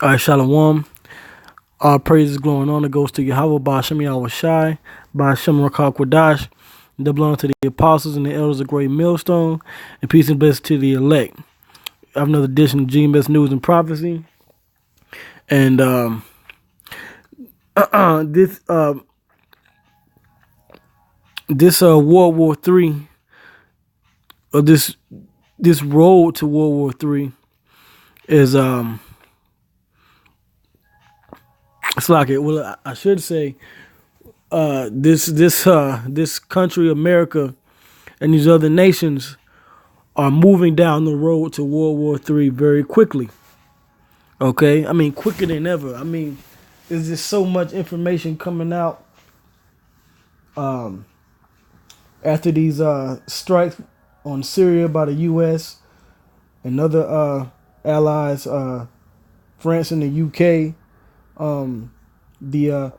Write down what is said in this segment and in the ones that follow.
All right, Shalom. All praises, glory, and honor goes to Yahweh, Ba'ashem Yahweh Shai, Ba'ashem Rakal Quadash, double honor to the apostles and the elders of Great Millstone, and peace and blessings to the elect. I have another edition of GMS News and Prophecy, and this World War III, or this road to World War III is it's like it. Well, I should say this country, America, and these other nations are moving down the road to World War III very quickly. Okay, I mean quicker than ever. I mean, there's just so much information coming out after these strikes on Syria by the U.S. and other allies, France and the U.K. The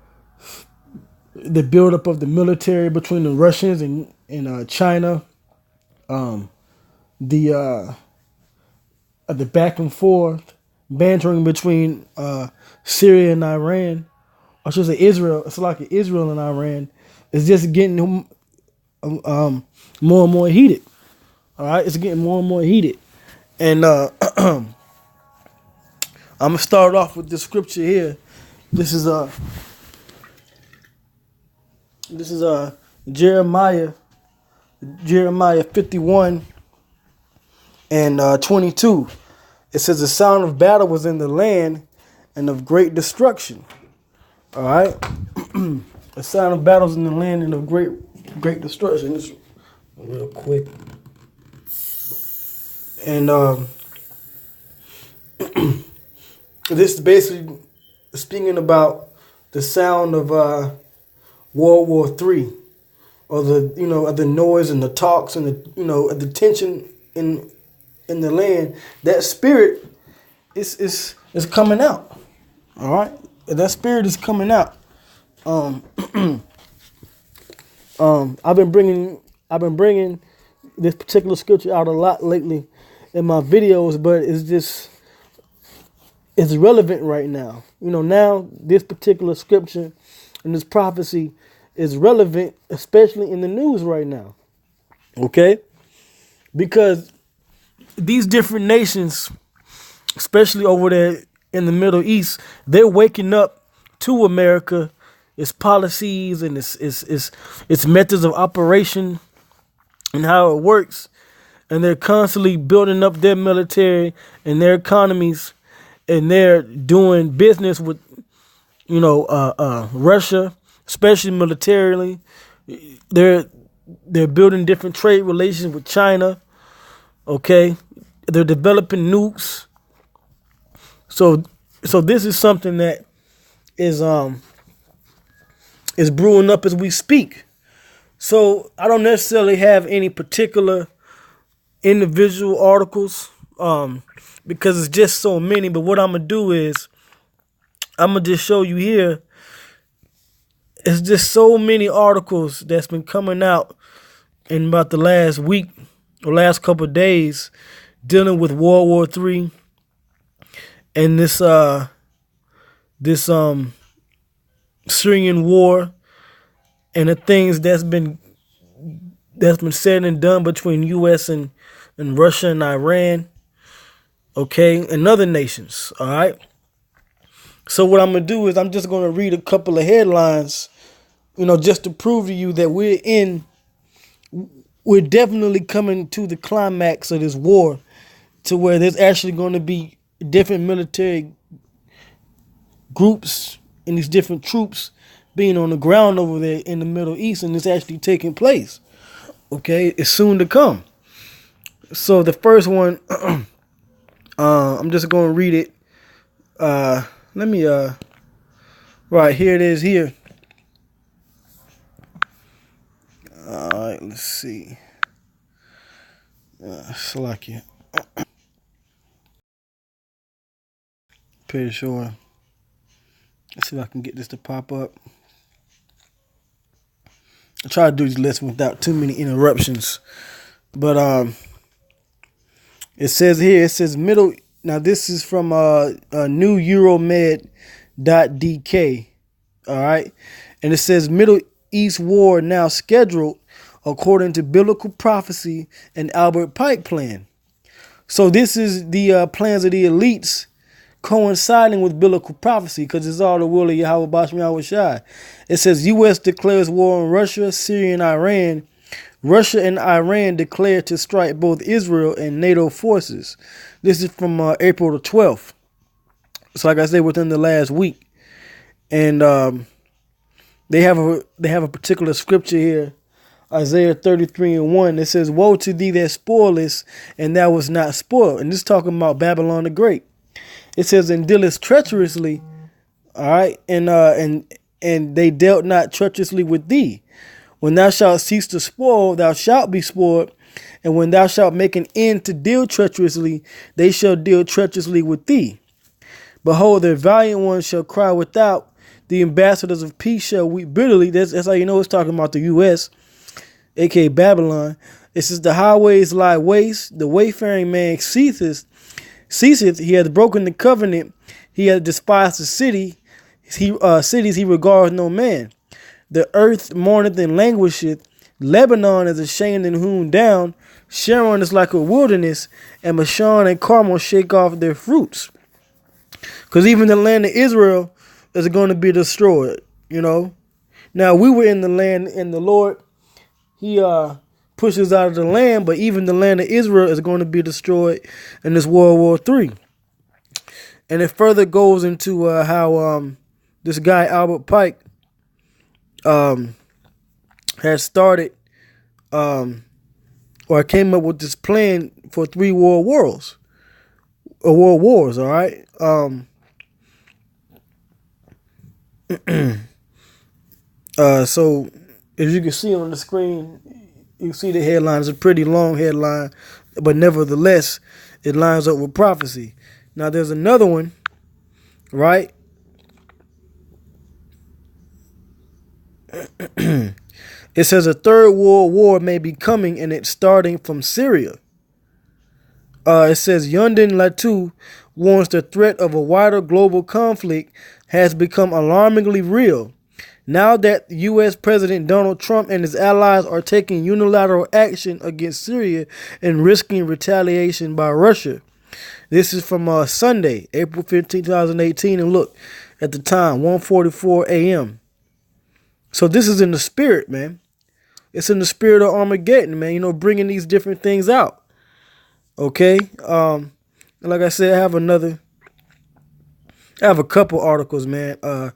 buildup of the military between the Russians and China, the back and forth bantering between Syria and Iran, or should I say Israel. It's like Israel and Iran is just getting more and more heated. All right, it's getting more and more heated, and I'm gonna start off with this scripture here. This is Jeremiah 51 and 22. It says the sound of battle was in the land and of great destruction. All right, the sound of battles in the land and of great destruction. This real quick, and this is basically speaking about the sound of World War III, or the noise and the talks and the tension in the land. That spirit is coming out. All right, that spirit is coming out. I've been bringing this particular scripture out a lot lately in my videos, but it's relevant right now. Now this particular scripture and this prophecy is relevant, especially in the news right now. Okay? Because these different nations, especially over there in the Middle East, they're waking up to America, its policies and its methods of operation and how it works. And they're constantly building up their military and their economies, and they're doing business with Russia, especially militarily. They're building different trade relations with China. Okay, they're developing nukes. So this is something that is brewing up as we speak. So I don't necessarily have any particular individual articles because it's just so many. But what I'm gonna do is I'm gonna just show you here. It's just so many articles that's been coming out in about the last week or last couple of days dealing with World War III and this Syrian war and the things that's been said and done between U.S. and Russia and Iran, okay, and other nations. All right. So what I'm gonna do is I'm just gonna read a couple of headlines, just to prove to you that we're definitely coming to the climax of this war, to where there's actually going to be different military groups and these different troops being on the ground over there in the Middle East, and it's actually taking place. Okay, it's soon to come. So the first one, I'm just going to read it. Let me, right, here it is here. All right, let's see. Slakia. Pretty sure. Let's see if I can get this to pop up. I try to do this lesson without too many interruptions. But it says here, Middle Now this is from new Euromed.dk. All right. And it says Middle East war now scheduled according to biblical prophecy and Albert Pike plan. So this is the plans of the elites coinciding with biblical prophecy, because it's all the will of Yahweh Basham Yahweh Shai. It says U.S. declares war on Russia, Syria, and Iran. Russia and Iran declare to strike both Israel and NATO forces. This is from April the 12th. So like I said, within the last week. And they have a particular scripture here, Isaiah 33:1. It says, "Woe to thee that spoilest, and thou was not spoiled." And this is talking about Babylon the Great. It says, "And dealest treacherously," all right, and they dealt not treacherously with thee. When thou shalt cease to spoil, thou shalt be spoiled. And when thou shalt make an end to deal treacherously, they shall deal treacherously with thee. Behold, the valiant ones shall cry without, the ambassadors of peace shall weep bitterly. That's how you know it's talking about the U.S., aka Babylon. It says, the highways lie waste, the wayfaring man ceaseth. He hath broken the covenant, he hath despised the city. Cities he regardeth no man. The earth mourneth and languisheth. Lebanon is ashamed and hewn down. Sharon is like a wilderness, and Bashan and Carmel shake off their fruits. Because even the land of Israel is going to be destroyed, you know. Now, we were in the land, and the Lord, he pushes out of the land, but even the land of Israel is going to be destroyed in this World War III. And it further goes into how this guy, Albert Pike, has started or came up with this plan for 3 world wars, all right? So as you can see on the screen, you see the headline. It's a pretty long headline, but nevertheless, it lines up with prophecy. Now there's another one, right? It says a 3rd world war may be coming, and it's starting from Syria. It says Yundin Latu warns the threat of a wider global conflict has become alarmingly real. Now that U.S. President Donald Trump and his allies are taking unilateral action against Syria and risking retaliation by Russia. This is from Sunday, April 15, 2018. And look, at the time, 1:44 a.m. So this is in the spirit, man. It's in the spirit of Armageddon, man. You know, bringing these different things out. Okay. And like I said, I have a couple articles, man. I'm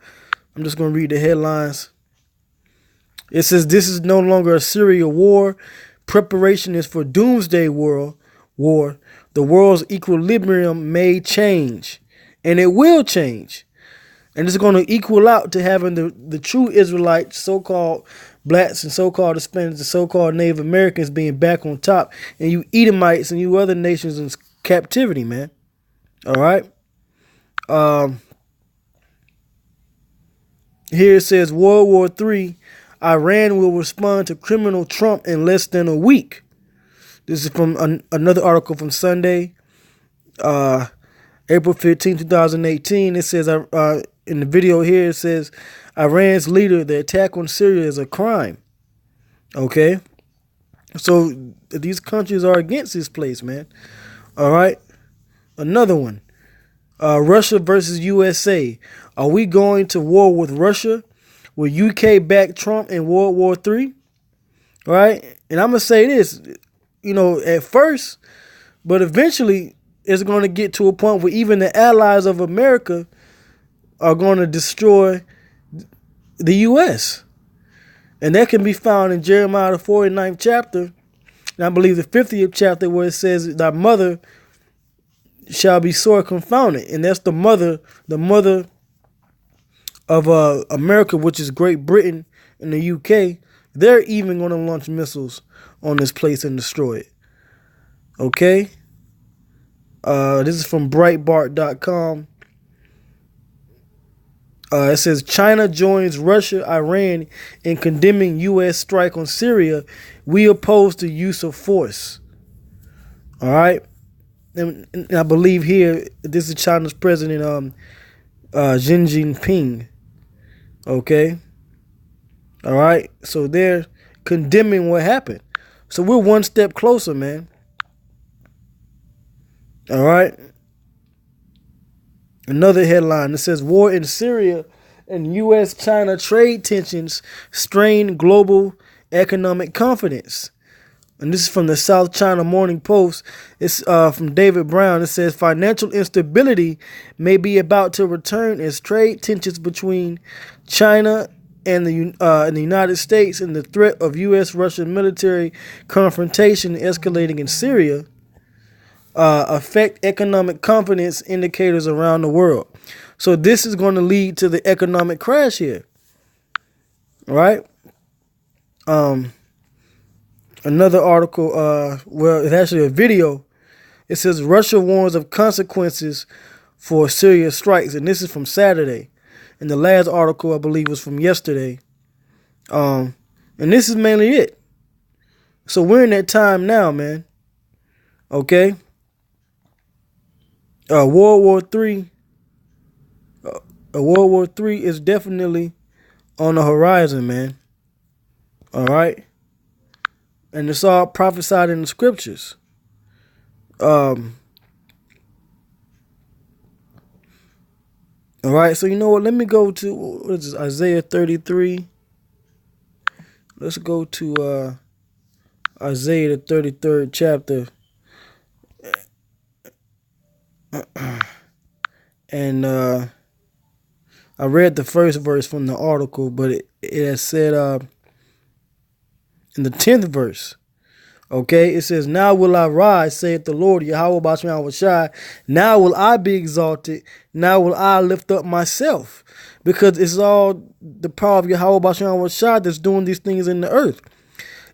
just going to read the headlines. It says, this is no longer a Syria war. Preparation is for doomsday war. The world's equilibrium may change, and it will change. And it's going to equal out to having the true Israelites, so-called blacks and so-called Hispanics and so-called Native Americans being back on top, and you Edomites and you other nations in captivity, man. All right. Here it says World War III, Iran will respond to criminal Trump in less than a week. This is from another article from Sunday, April 15, 2018. It says, in the video here, it says, Iran's leader, the attack on Syria is a crime. Okay? So these countries are against this place, man. All right? Another one. Russia versus USA. Are we going to war with Russia? Will UK back Trump in World War III? All right? And I'm going to say this, you know, at first, but eventually it's going to get to a point where even the allies of America are going to destroy the U.S. And that can be found in Jeremiah, the 49th chapter, and I believe the 50th chapter, where it says, thy mother shall be sore confounded. And that's the mother of America, which is Great Britain and the UK. They're even going to launch missiles on this place and destroy it. Okay? This is from Breitbart.com. It says China joins Russia, Iran in condemning U.S. strike on Syria. We oppose the use of force. All right. and I believe here this is China's president Xi Jinping. Okay, all right. So they're condemning what happened. So we're one step closer, man. All right. Another headline that says war in Syria and U.S.-China trade tensions strain global economic confidence. And this is from the South China Morning Post. It's from David Brown. It says financial instability may be about to return as trade tensions between China and the United States and the threat of U.S.-Russia military confrontation escalating in Syria affect economic confidence indicators around the world. So this is going to lead to the economic crash here. All right. Another article, well, it's actually a video. It says Russia warns of consequences for Syria strikes, and this is from Saturday. And the last article, I believe, was from yesterday. And this is mainly it. So we're in that time now, man. Okay. World War III. World War III is definitely on the horizon, man. All right. And it's all prophesied in the scriptures. All right, so you know what? Let me go to what is this, Isaiah 33. Let's go to Isaiah the 33rd chapter. And I read the first verse from the article, but it has said in the 10th verse, okay, it says, now will I rise, saith the Lord, Yahweh Basham Shai. Now will I be exalted. Now will I lift up myself. Because it's all the power of Yahweh Basham Shai that's doing these things in the earth.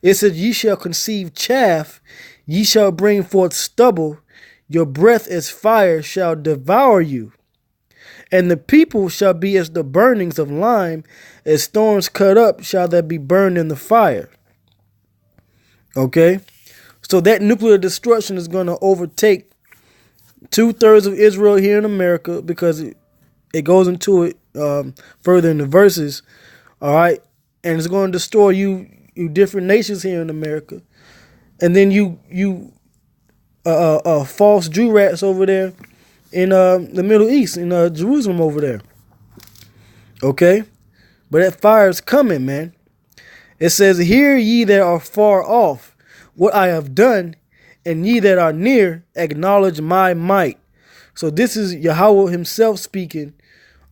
It says, ye shall conceive chaff, ye shall bring forth stubble, your breath as fire shall devour you. And the people shall be as the burnings of lime, as thorns cut up shall they be burned in the fire. Okay, so that nuclear destruction is going to overtake 2/3 of Israel here in America, because it goes into it further in the verses. All right, and it's going to destroy you different nations here in America, and then you false Jew rats over there in the Middle East, in Jerusalem over there. Okay, but that fire is coming, man. It says, hear ye that are far off what I have done, and ye that are near acknowledge my might. So this is Yahweh himself speaking,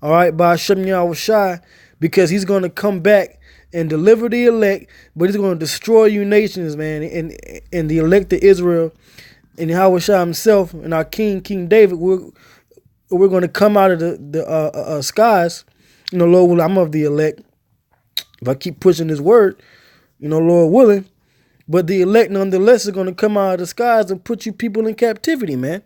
all right, by Hashem Yahweh Shai, because he's going to come back and deliver the elect, but he's going to destroy you nations, man, and the elect of Israel, and Yahweh Shai himself, and our King David, we're going to come out of the skies. You know, Lord, I'm of the elect. If I keep pushing this word, you know, Lord willing. But the elect, nonetheless, is going to come out of the skies and put you people in captivity, man.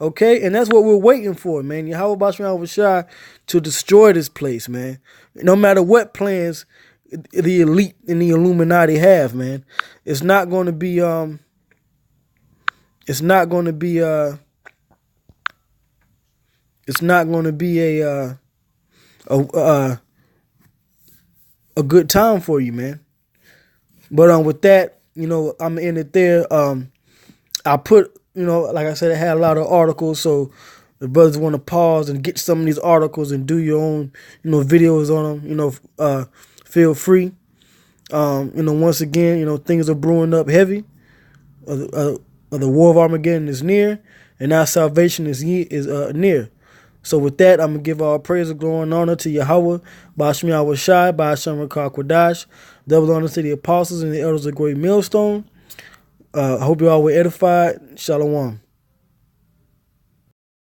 Okay? And that's what we're waiting for, man. Yahweh Basham Shai to destroy this place, man. No matter what plans the elite and the Illuminati have, man. It's not going to be, it's not going to be a good time for you, man. But with that, you know, I'm in it there. I put, you know, like I said, I had a lot of articles, so if brothers want to pause and get some of these articles and do your own, you know, videos on them, you know, feel free. You know, once again, you know, things are brewing up heavy. The war of Armageddon is near, and now salvation is near. So with that, I'm going to give all praise and glory and honor to Yahweh, Ba'ashem Yahweh Shai, Ba'ashem Rakah Quadash, double honor to the apostles and the elders of Great Millstone. I hope you all were edified. Shalom.